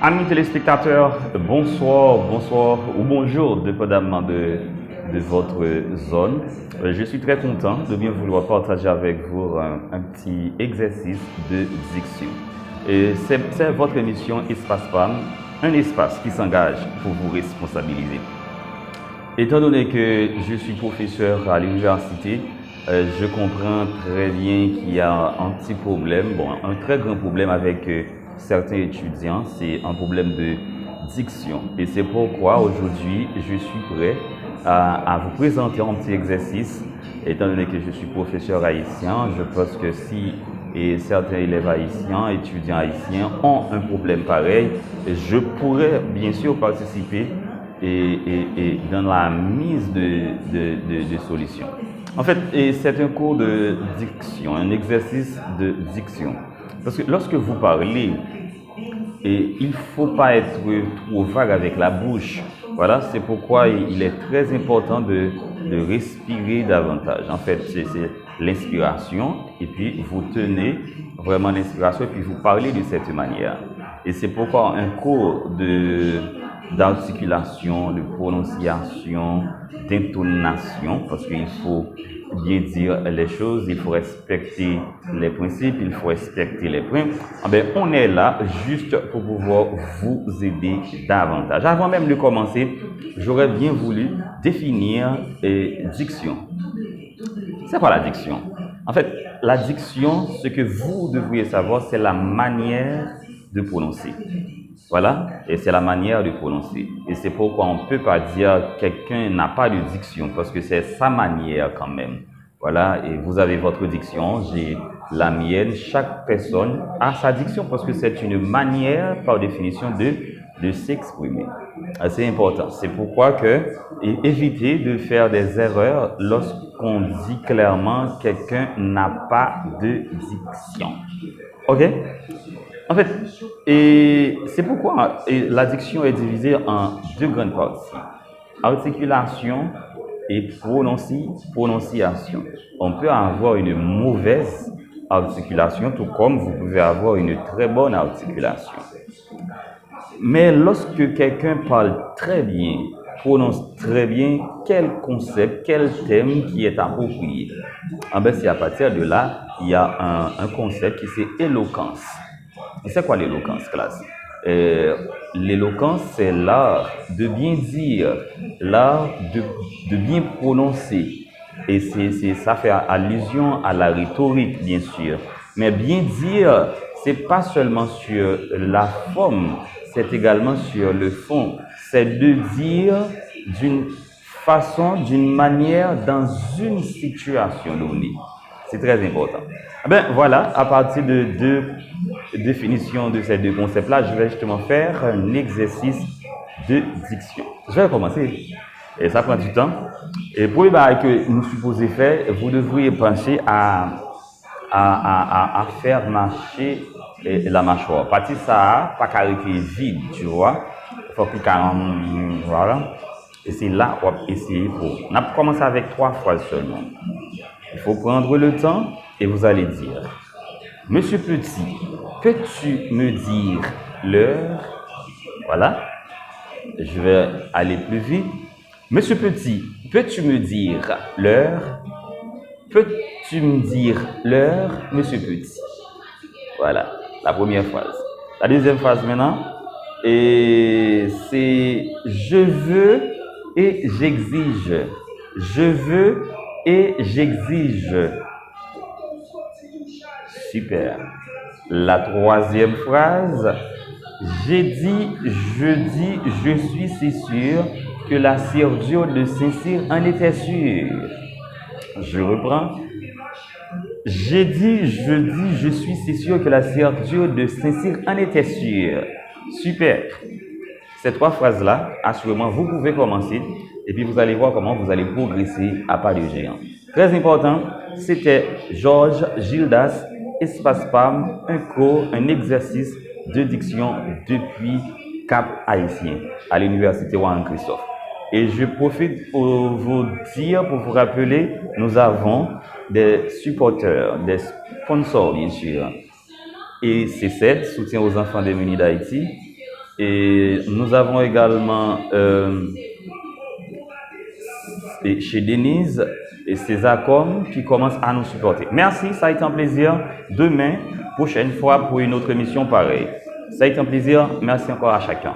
Amis téléspectateurs, bonsoir ou bonjour, dépendamment de votre zone. Je suis très content de bien vouloir partager avec vous un petit exercice de diction. Et c'est votre émission Espace PAM, un espace qui s'engage pour vous responsabiliser. Étant donné que je suis professeur à l'université, je comprends très bien qu'il y a un petit problème, un très grand problème avec certains étudiants, c'est un problème de diction. Et c'est pourquoi aujourd'hui, je suis prêt à vous présenter un petit exercice. Étant donné que je suis professeur haïtien, je pense que si certains élèves haïtiens, étudiants haïtiens ont un problème pareil, je pourrais bien sûr participer et dans la mise de solutions. En fait, c'est un cours de diction, un exercice de diction. Parce que lorsque vous parlez, il ne faut pas être trop vague avec la bouche. Voilà, c'est pourquoi il est très important de respirer davantage. En fait, c'est l'inspiration, et puis vous tenez vraiment l'inspiration, et puis vous parlez de cette manière. Et c'est pourquoi un cours d'articulation, de prononciation, d'intonation, parce qu'il faut bien dire les choses, il faut respecter les principes, il faut respecter les points. On est là juste pour pouvoir vous aider davantage. Avant même de commencer, j'aurais bien voulu définir diction. C'est quoi la diction? En fait, la diction, ce que vous devriez savoir, c'est la manière de prononcer. Voilà, et c'est la manière de prononcer. Et c'est pourquoi on ne peut pas dire quelqu'un n'a pas de diction, parce que c'est sa manière quand même. Voilà, et vous avez votre diction, j'ai la mienne. Chaque personne a sa diction, parce que c'est une manière, par définition, de s'exprimer. C'est important. C'est pourquoi évitez de faire des erreurs lorsqu'on dit clairement quelqu'un n'a pas de diction. OK? En fait, et c'est pourquoi la diction est divisée en deux grandes parties. Articulation et prononciation. On peut avoir une mauvaise articulation, tout comme vous pouvez avoir une très bonne articulation. Mais lorsque quelqu'un parle très bien, prononce très bien, quel concept, quel thème qui est approprié, c'est à partir de là, il y a un concept qui c'est éloquence. C'est quoi l'éloquence, classe? L'éloquence, c'est l'art de bien dire, l'art de bien prononcer. Et ça fait allusion à la rhétorique, bien sûr. Mais bien dire, c'est pas seulement sur la forme, c'est également sur le fond. C'est de dire d'une façon, d'une manière, dans une situation donnée. C'est très important. Voilà, à partir de deux définitions de ces deux concepts-là, je vais justement faire un exercice de diction. Je vais commencer. Et ça prend du temps. Et pour les barres que nous supposons faire, vous devriez penser à faire marcher la mâchoire. Partie ça, pas carrément vide, tu vois. Il faut plus carrément, voilà. Et c'est là qu'on va essayer pour. On a commencé avec 3 phrases seulement. Il faut prendre le temps et vous allez dire: Monsieur Petit, peux-tu me dire l'heure? Voilà. Je vais aller plus vite. Monsieur Petit, peux-tu me dire l'heure? Peux-tu me dire l'heure, Monsieur Petit? Voilà, la première phrase. La deuxième phrase maintenant, et c'est je veux et j'exige. Je veux et j'exige. Super. La troisième phrase, j'ai dit, je dis, je suis si sûr que la sœur de Saint-Cyr en était sûre. Je reprends. J'ai dit, je dis, je suis si sûr que la sœur de Saint-Cyr en était sûre. Super. Ces 3 phrases-là, assurément, vous pouvez commencer et puis vous allez voir comment vous allez progresser à pas de géant. Très important, c'était Georges Gildas, Espace PAM, un cours, un exercice de diction depuis Cap Haïtien à l'université Juan Christophe. Et je profite pour vous dire, pour vous rappeler, nous avons des supporters, des sponsors bien sûr. et C7, soutien aux enfants démunis d'Haïti. Et nous avons également chez Denise et César.com qui commencent à nous supporter. Merci, ça a été un plaisir. Demain, prochaine fois pour une autre émission pareille. Ça a été un plaisir. Merci encore à chacun.